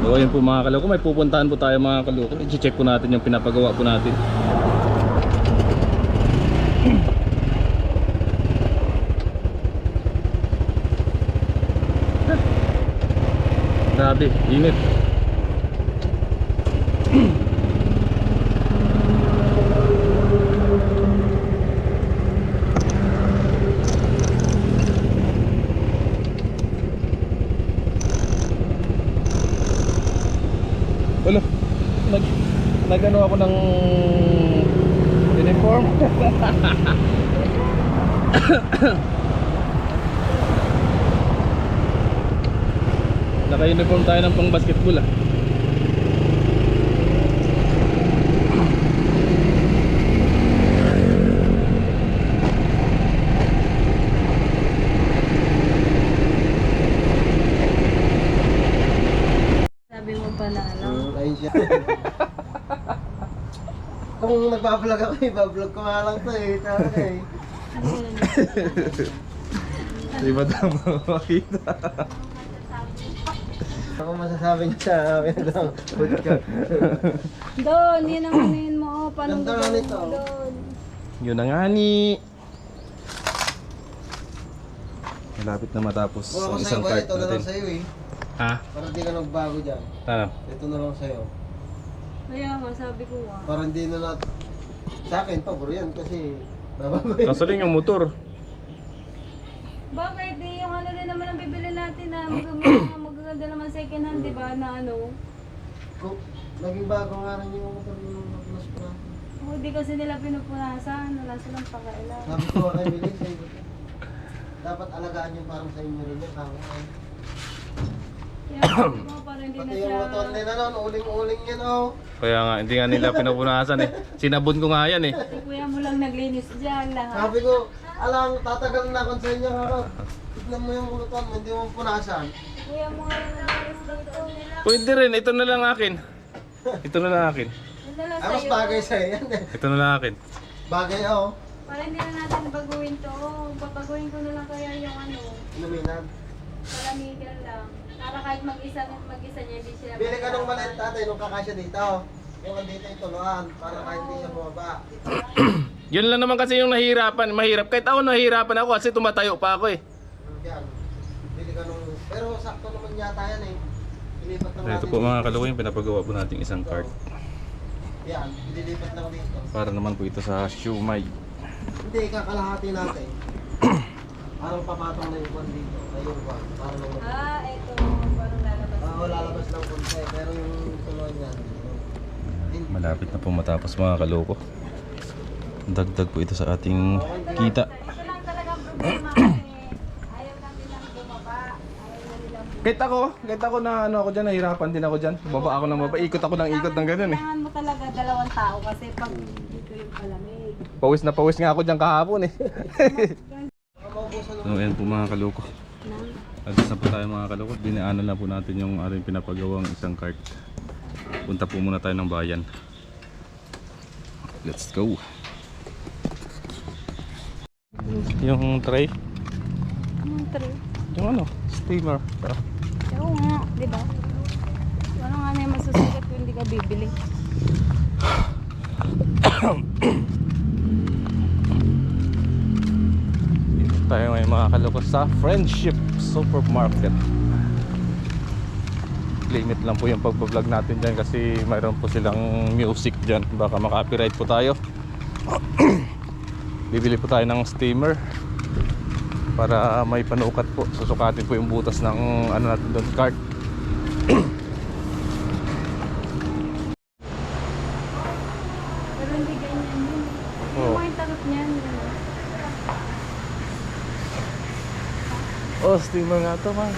So ayun po mga kaloko, may pupuntahan po tayo mga kaloko. I-check po natin yung pinapagawa po natin. Grabe, init. Wala, nag-ano ako ng uniform. Naka-uniform tayo ng pang basketball ah. Sabi mo pala, ano? Ayun siya. Kung nagbablog ako, ibablog ko nga lang to eh. Talaga eh. Di ba tama makita? Ako masasabi niya sa amin lang. Doon, yun ang anuhin mo. Oh, paano Ganda nga gagawin nito. mo doon? Yun na nga ni. Malapit na matapos Kung ako ang sa'yo isang ba, cart ito na lang natin. sa'yo eh. Ha? Para di ka nagbago dyan. Ano? Ito na lang sa'yo. Kaya nga, sabi ko nga. Para hindi na natin. Sa akin, pabor yan kasi nabago eh. Kaso lang yung motor. Bakit? Yung ano rin naman ang bibili natin na magaganda naman second hand, di ba? Na ano. Kung naging bago nga rin yung motor yung mas pra. Oh, di kasi nila pinupunasan. Wala silang pakailan. Sabi ko kay Billy, sa'yo ko. Dapat alagaan yung parang sa inyo rin yung kamo. Kaya sabi ko para hindi na Pati yung siya... motor nila noon, uling-uling yan oh. Kaya nga, hindi nga nila pinupunasan eh. Sinabon ko nga yan eh. Si kuya mo lang naglinis dyan lahat. Sabi ko, alang tatagal na akong sa inyo harap. Tignan mo yung motor mo, hindi mo punasan. Kuya mo nga lang naglinis dito. Pwede rin, ito na lang akin. Ito na lang akin. Ano lang Ay, mas sa'yo? bagay sa'yo yan eh. Ito na lang akin. Bagay oh. Para hindi na natin baguhin to. Papaguhin ko na lang kaya yung ano. Iluminan. Palamigan lang. Para kahit mag-isa niya, hindi sila... Bili ka ng maliit tatay nung kakasya dito. Yung andito yung tuluan, para kahit hindi siya bumaba. Yun lang naman kasi yung nahihirapan. Mahirap. Kahit ako nahihirapan ako kasi tumatayo pa ako eh. Yan. Bili ka nung... Pero sakto naman yata yan eh. Ilipat lang Ito po mga kaloko yung pinapagawa po nating isang cart. Yan, ililipat lang dito. Para naman po ito sa siumay. Hindi, kakalahati natin. Parang papatong na yung kwan dito. Ayun ba? Parang lang. Ah, ito. Parang lalabas. Lalabas lang konti. Pero yung tuluan yan. Malapit na po matapos mga kaloko. Dagdag po ito sa ating kita. Ito lang talaga ang problema kasi ayaw lang nilang bumaba. Ayaw na nilang Kahit ako na ano ako dyan, nahirapan din ako dyan. Baba ako ng baba, ikot ako ng ikot ng ganun eh. Kailangan mo talaga dalawang tao kasi pag dito yung palamig. Pawis nga ako dyan kahapon eh. Maubusan So ayan po mga kaloko. Alis na po tayo mga kaloko. Dinaanan lang po natin yung ating pinapagawang isang cart. Punta po muna tayo ng bayan. Let's go. Yung tray, Anong true? yung ano, steamer. Tara. Oo nga, di ba? Ano nga na yung masusugat kung hindi ka bibili? Dito tayo ngayon mga kaloko sa Friendship Supermarket. Limit lang po yung pagbablog natin dyan kasi mayroon po silang music dyan. Baka maka-copyright po tayo. Bibili po tayo ng steamer para may panukat po. Susukatin po yung butas ng ano natin doon, cart. Pero hindi ganyan yun. Oo. Yung mga takot niyan. Oh, steamer nga to man.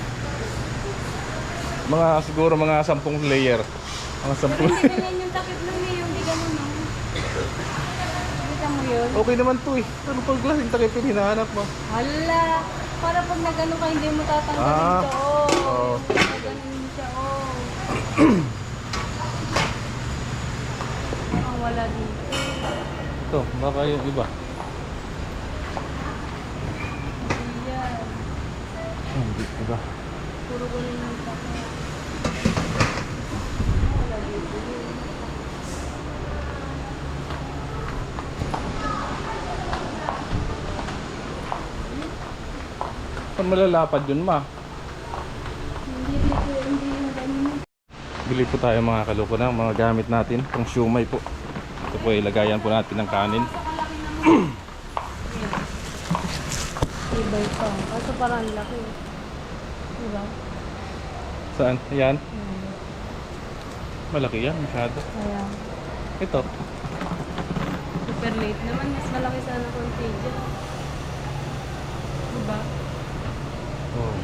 Mga siguro mga 10 layer. Mga 10. Pero hindi ganyan yung takip nun eh. Yung di ganun no. Kita mo yun? Okay naman to eh. Ano pag klaseng takip yung hinahanap mo? Hala! Para pag nagano ka, hindi mo tatanggalin Ah. to. Oh. Oo. Naganon siya, oh. Ang wala dito. Ito, baka yung iba. Hindi yan. Hindi, iba. Puro ganun yung takip. Saan malalapad yun, ma? Hindi dito, hindi yung ganyan. Bili po tayo mga kaloko ng mga gamit natin. Pang siumay po. Ito po, ilagayan po natin ng kanin. Ibay pa. Kaso parang laki. Diba? Saan? Ayan. Malaki yan, masyado. Kaya, Ito. super late naman. Mas malaki sana konti dyan. Diba? Oh.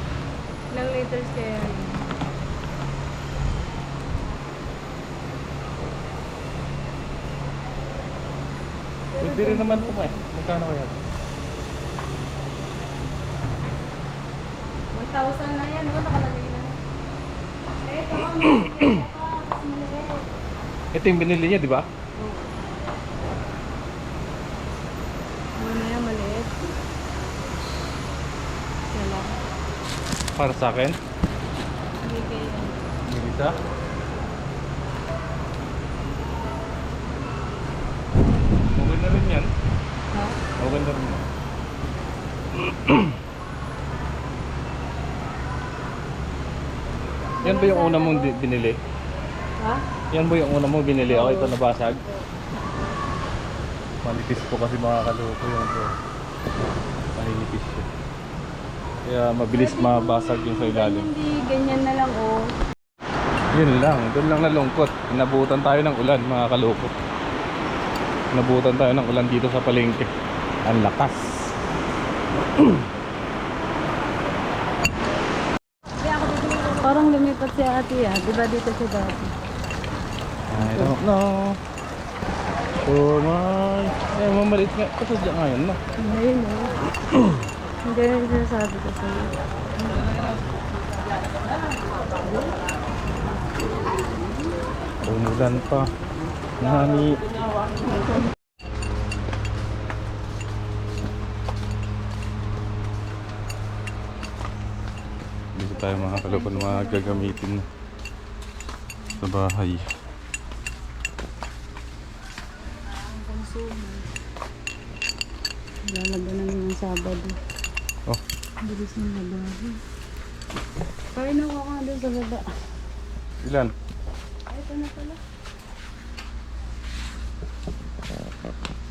Ilang liters kaya yun? Pwede rin naman po eh. Magkano kaya? 1,000 na yan. Diba nakalagay na? Eh, ito ang maliit. Ito yung binili niya, di ba? Ano yan, maliit. Wala. Para sa akin. Hindi kaya. Hindi isa. Okay na rin yan. Ha? Okay na rin yan. Yan ba yung una mong binili? Ha? Yan ba yung una mong binili? Ako ito nabasag. Manipis po kasi mga kaloko yung to. Maninipis siya. Kaya mabilis mabasag yung sa ilalim. Hindi, ganyan na lang oh. Yun lang, doon lang nalungkot. Inabutan tayo ng ulan mga kaloko. Inabutan tayo ng ulan dito sa palengke. Ang lakas. Parang lumipat si ate di ba dito siya dati? I don't know. Oh my. Eh, mamalit nga. Kasadya ngayon na. Ngayon oh. Hindi na yung sinasabi ko sa'yo. Umulan pa. Nani. Dito tayo mga kaloko na mga gagamitin sa bahay. Lalaban na naman Sabado. Oh, Bilis ng labahan. Kain ako nga doon sa baba. ilan? Ay, ito na pala.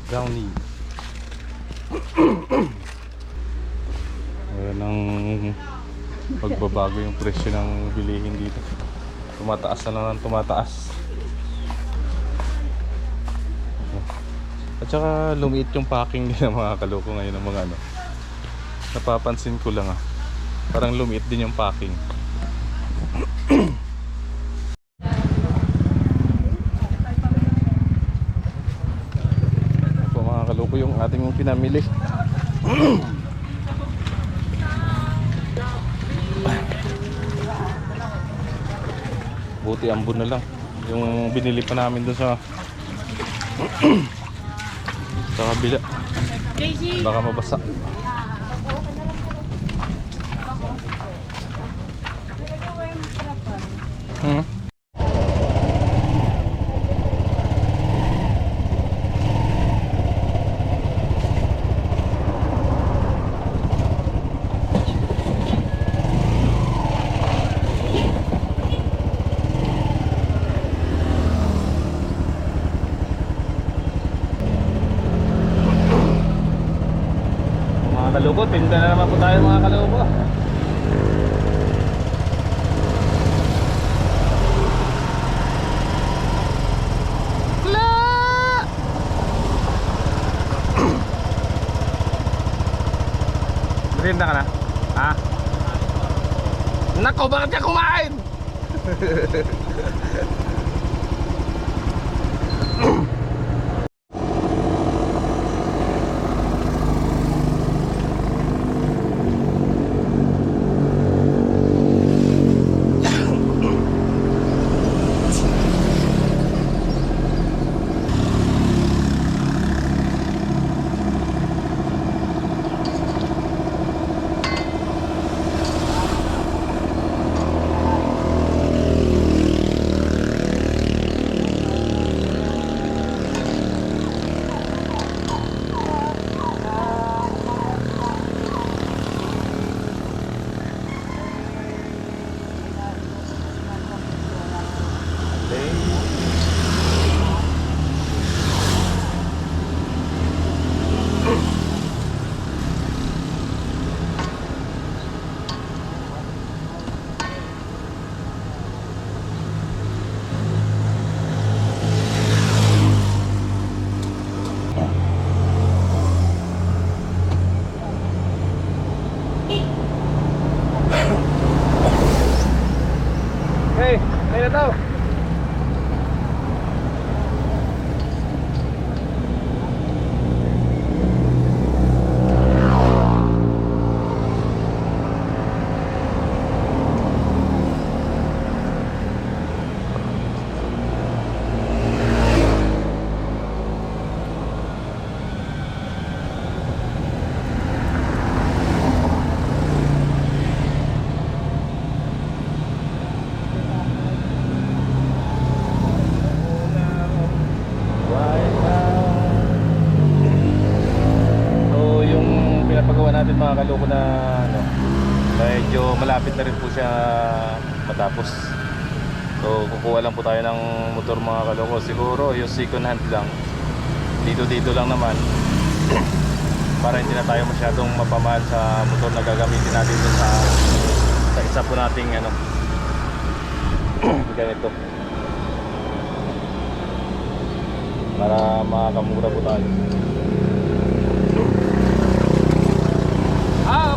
Brownie. Ayan ang pagbabago yung presyo ng bilihin dito. Tumataas na lang ng tumataas. At saka lumiit yung packing nila mga kaloko ngayon ng mga ano. Napapansin ko lang parang lumiit din yung packing. Ito mga kaloko yung ating pinamili. Buti ambon na lang yung binili pa namin doon sa sa kabila. Baka mabasa. Mga kaloko, tinda na naman po tayo mga kaloko. Merinda ka na? Ha? Nako, bakit ka kumain? Ayun na to. So yung pinapagawa natin mga kaloko na ano, medyo malapit na rin po siya matapos. So kukuha lang po tayo ng motor mga kaloko. Siguro yung second hand lang. Dito lang naman. Para hindi na tayo masyadong mapamahal sa motor na gagamitin natin dun sa isa po nating ano ganito. Para makakamura po tayo.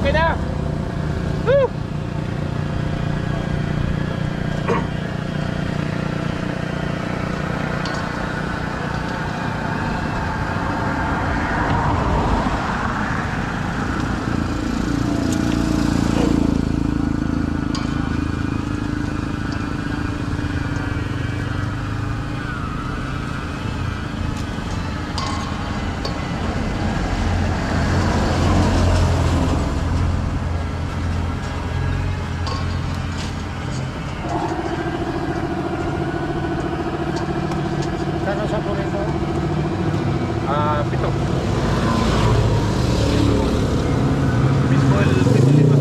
Okay na. Woo! Kano sa po rito? Pito. Baseball, pito lima.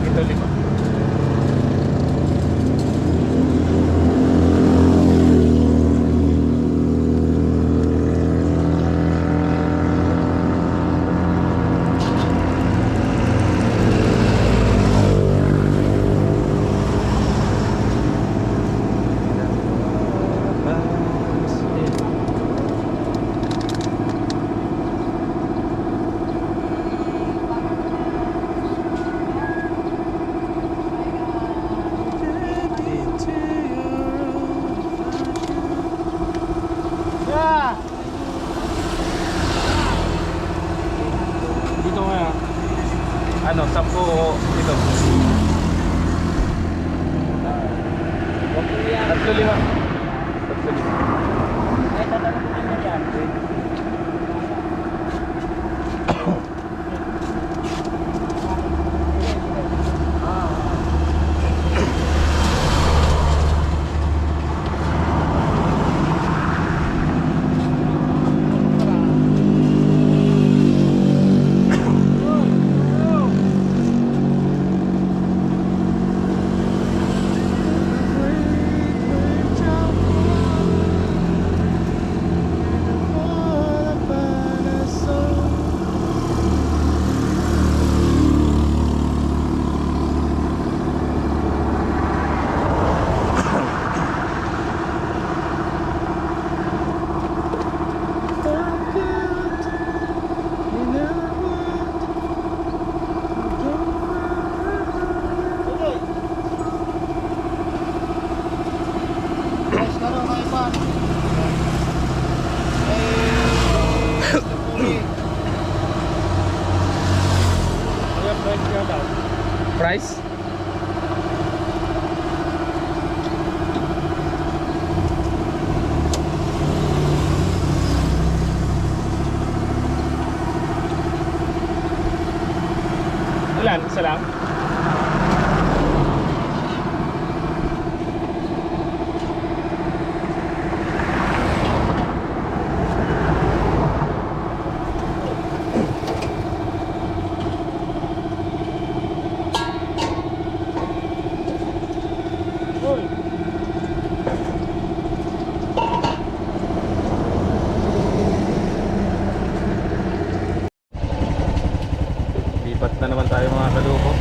Pito lima. Dito nga. Ano, 10 ito. 3-5. 3-5. Ay, tatanong ko na yan. Price? Ilan? Isa lang? Lipat na naman tayo mga kaloko.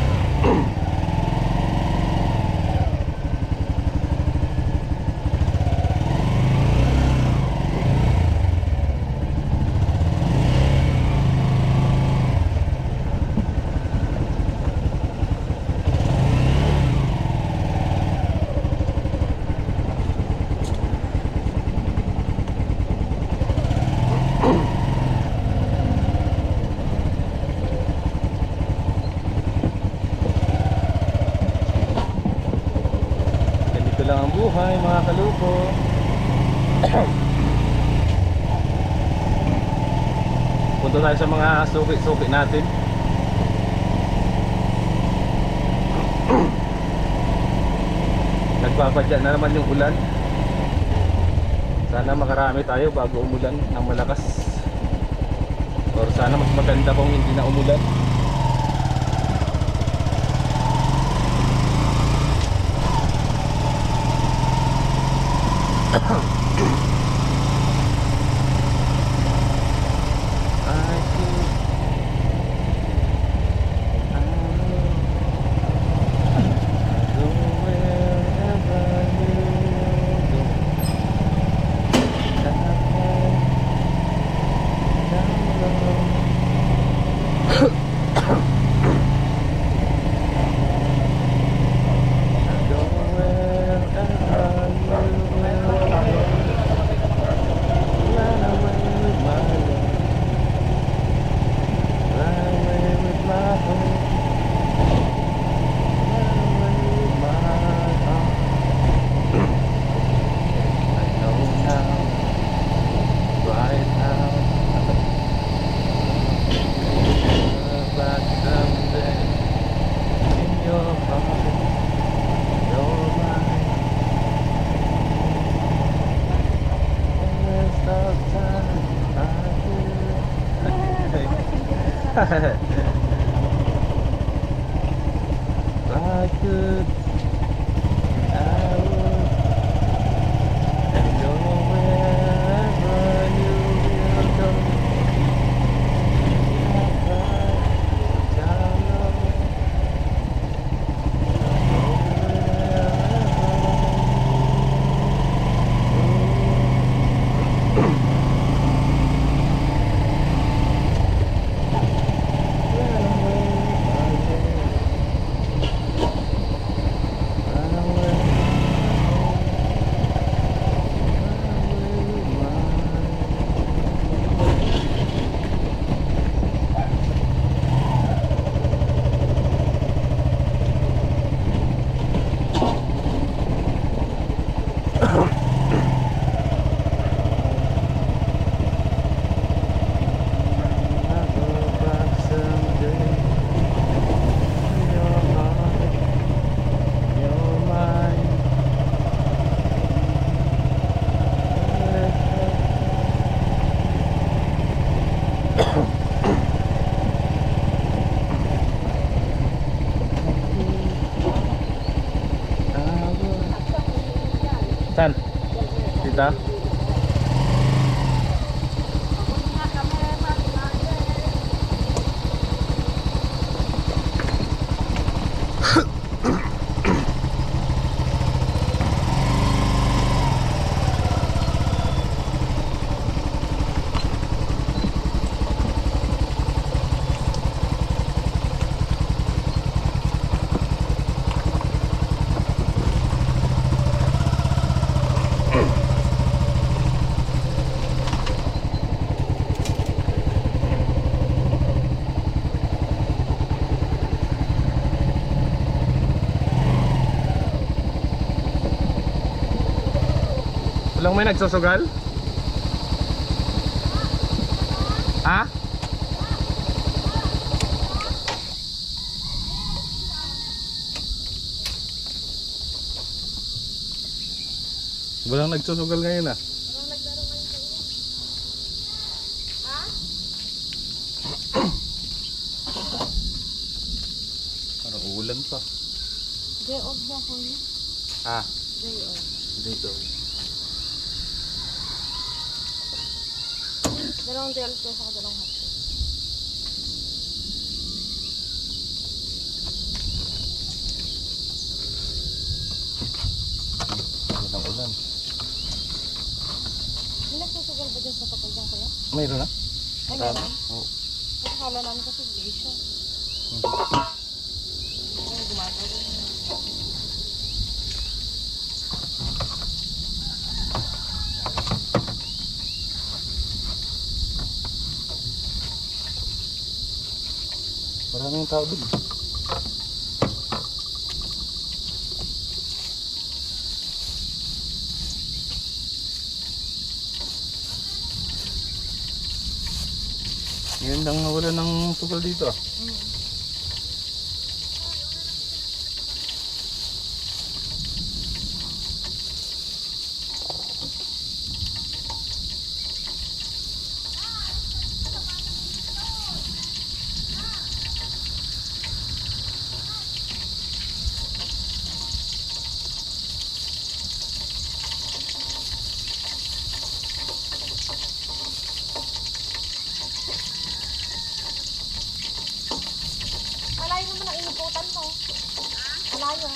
buhay mga kalupo. Punta tayo sa mga suki-suki natin. Nagpapadya na naman yung ulan. Sana makarami tayo bago umulan ng malakas. Or sana mas maganda kung hindi na umulan. I could, I would, and go wherever you will go. Saan? Dito? Walang may nagsusugal? Ha? Walang nagsusugal ngayon ah. Walang naglaro ngayon kayo. Ha? Parang ulan pa. Day off na ko niya. Ha? Day off. Dito. Dalawang day off ko sa dalawang hapon. Walang ulan. May nagsusugal ba dyan sa kapal dyan kuya? Mayroon na? Ay, meron. Oo. Nakakala namin kasi glacier. Ay, gumagalaw. Maraming tao dun. Ngayon lang wala ng sugal dito ah. Malayo naman ang inuputan mo. Malayo.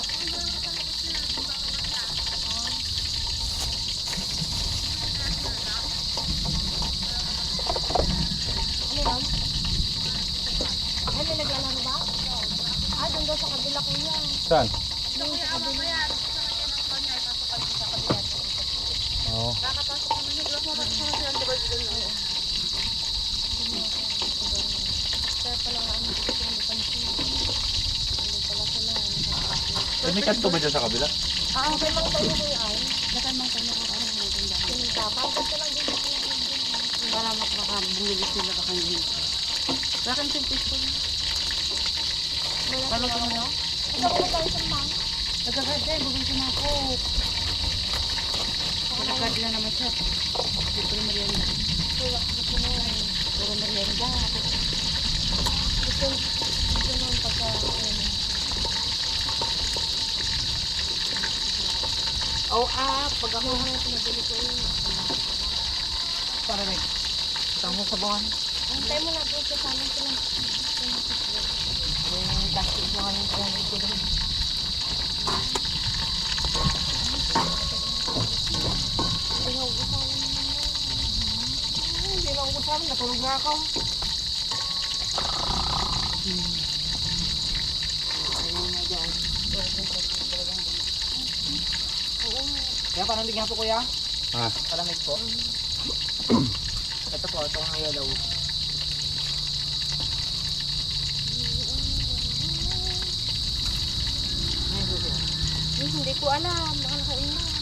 Ano yun? Ay, may naglalaro ba? Ah, doon daw sa kabila kuya. Saan? Doon sa kabila. Oo. Nakapasok naman yung block mo. Bakit naman sila ang diba doon? Oo. Kaya pala nga ang gusto ko ng pansin. Doon pala sila. Eh, may kanto ba dyan sa kabila? Ah, kay Mang Tayo ko yan. Kay Mang Tayo ko ano mo din dyan. Sinita. Bakit ka lang din ako lang din. Para makabumili sila ka kanina. Bakit yung pistol? Paano ko na? Ikaw ko tayo sa Mang. Nagkagad din. Bumili na ako. Nagkagad na naman siya. Dito yung merienda. Gusto mo. Puro merienda. Gusto nung pagka... pag ako nabili ko yun. Para rin. Ito mo sa buwan. Antay mo na doon sa saman sila. Yung plastic mo ngayon sa lang ito doon. Hindi na ubusan naman. Hindi na ubusan. Natulog na ako. Ayun na dyan. Kaya parang bigyan po kuya. Ah. Palamig po. Ito po, ito ang yellow. Hindi ko alam. Baka nakainan.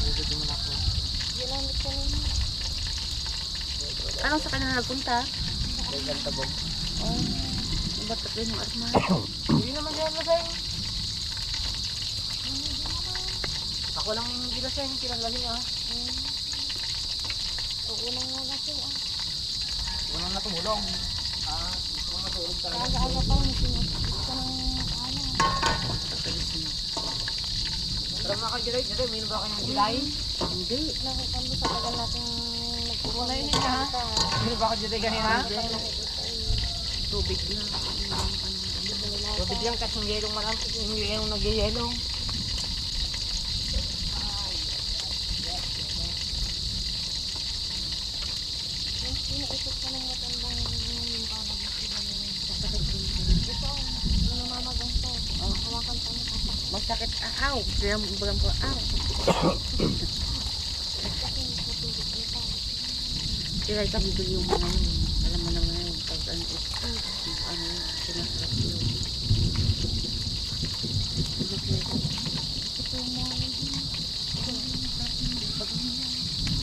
Hindi mo na po. Ginamit ka naman. Anong sa kanila nagpunta? Kaya gantabog. Oh, ba't rin yung arma? Hindi naman yan lasing. Ako lang hindi lasing. Kinalasing ah. Ulang nga natin ah. Walang natulong. Walang natulog talaga. Aga-aga pa yung sinusip ka ng ano. Pero mga ka-July, dito, mayroon ba kayong July? Hindi. Nakikando sa tagal natin nagpupunta. Wala yun ha? Mayroon ba ka-July ganyan ha? Tubig lang. Tubig lang kasi yung yelong malam, yung yelong nag-yelong. Yung sinuusap ka ng matandang yung parang sila nila. Ito, yung namamagang to. Hawakan pa mo kapak. Masakit. Aw! Kaya bagang ko, aw! Kaya ikaw bibili yung mga yun. Alam mo naman yun. Pag ano yun, sinasarap yun.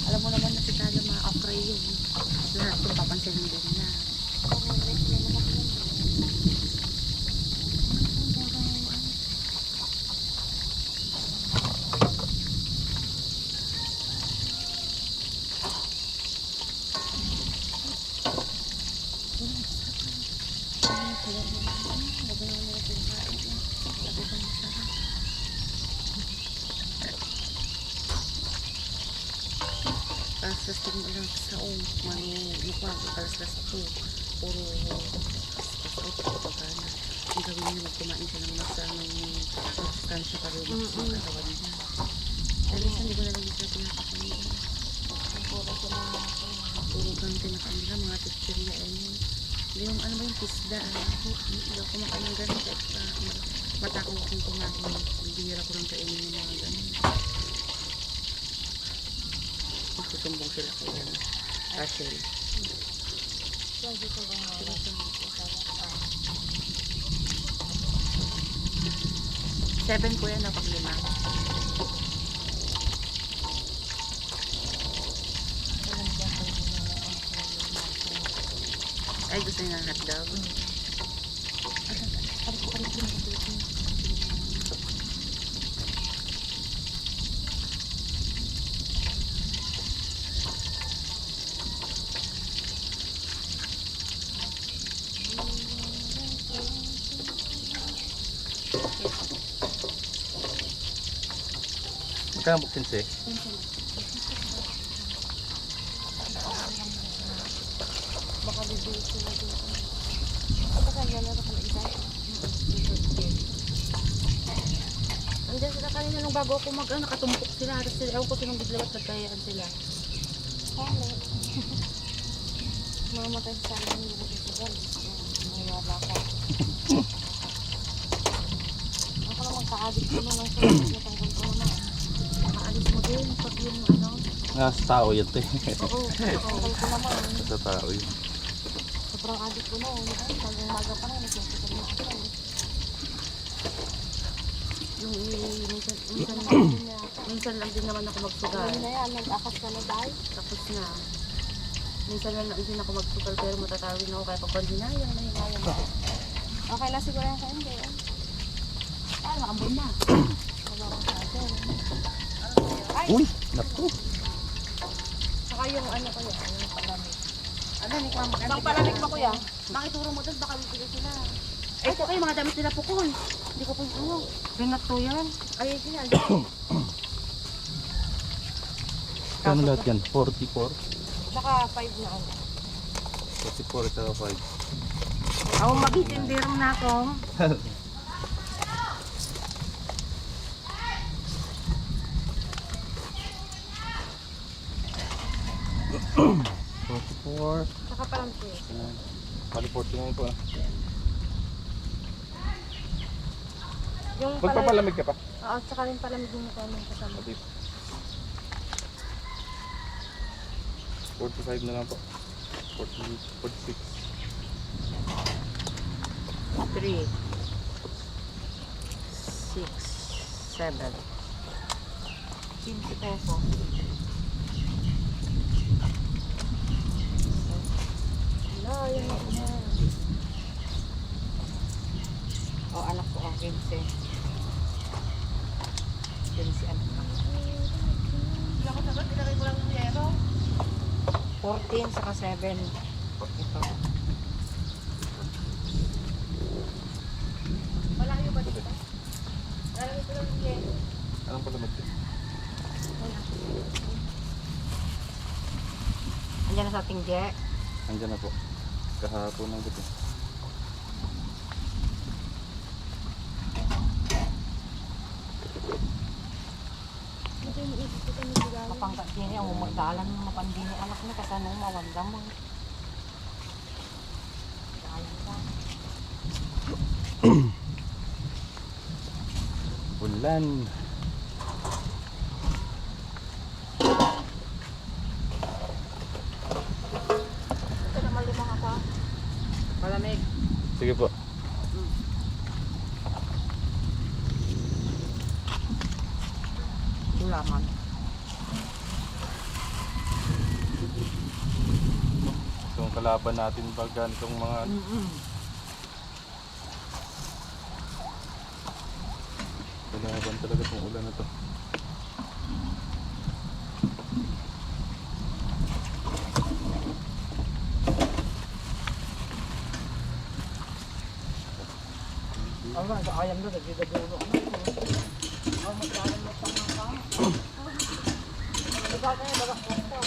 Alam mo naman na si Tala mga okra yun. Lahat kung papansinin din na. Tapos tingin lang sa mukha ko talas-las ito. Puro tapos pagkana. Ang gawin niya magkumain siya ng masamang substansya para yung katawan niya. Dahil minsan hindi ko na lang sila pinakakan niya. Puro kang tinakain nila, mga chichirya hindi yung ano ba yung pisda. Hindi ako kumakain ng ganun kahit matakaw akong kumain. Bihira ko lang kainin yung mga ganun. Magsusumbong sila kay Rachel. Seven po yan na pag 5. Ay, gusto niya ng hotdog. Magkano buksin siya? Baka bibili sila dito. Kapag kanya meron ka na isa. Andiyan sila kanina nung bago ako nakatumpok sila. Tapos sila, ewan ko sinong bigla at nagkayaan sila. Kala. Mamatay sa amin yung nagkakagal. Mayala ka. Ako naman kaadik ko nung nasa natanggal ko naman. Nakaalis mo din pag yung ano. Sa tao yan to eh. Oo, natanggal ko naman. Sa tao yun. Sobrang adik ko noon. Hanggang umaga pa rin, nagsisikal na ako. Yung minsan lang din naman ako magsugal. Ano na yan, nag-akas ka na dahil? Tapos na. Minsan lang din ako magsugal pero matatawin ako kaya pag hinayang na hinayang ako. Okay na siguro yung hindi. Ah, nakambun na. Uy! Naku! Saka yung ano ko yan, yung palamig. Ano, ni Kwam? Bang palamig pa kuya? Makituro mo doon, baka bibigay sila. Ay, ito kayo, mga damit nila pukon. Hindi ko po yung Pinato yan. Ay, sila. Kano lahat yan? 44? Saka 5 na ano. 44 at saka 5. Ako magtitindirong na ako. 44. Saka parang po. Bali 49 po. Yung Magpapalamig ka pa? Oo, saka rin palamig yung mukha ng kasama. 45 na lang po. 46. 3, 6, 7. 15 peso. Wala, yun na. O, anak ko ang 15. 15 anak ko. Hindi ako sagot, ilagay ko lang yung yero. 14 saka 7. Ito. Malayo ba dito? Ilagay ko lang yung yero. Anong palamig din? Andiyan na sa ating je. Andiyan na po. Kahapon ng gabi. Ito yung isip ko yung bigawan. Mapangkat din ang umagdalan ng mapandini anak na kasanong mawanda mo. Dahil ka. Ulan. Ito naman 5 ako. Malamig. Sige po. Ulaman. So, ang kalaban natin pag ganitong mga kalaban talaga itong ulan na to. Ano ba? Sa ayam doon, nagdigadulo. Ano magkaroon mo pang mga kama? Ikaw kayo, bagak mo ito.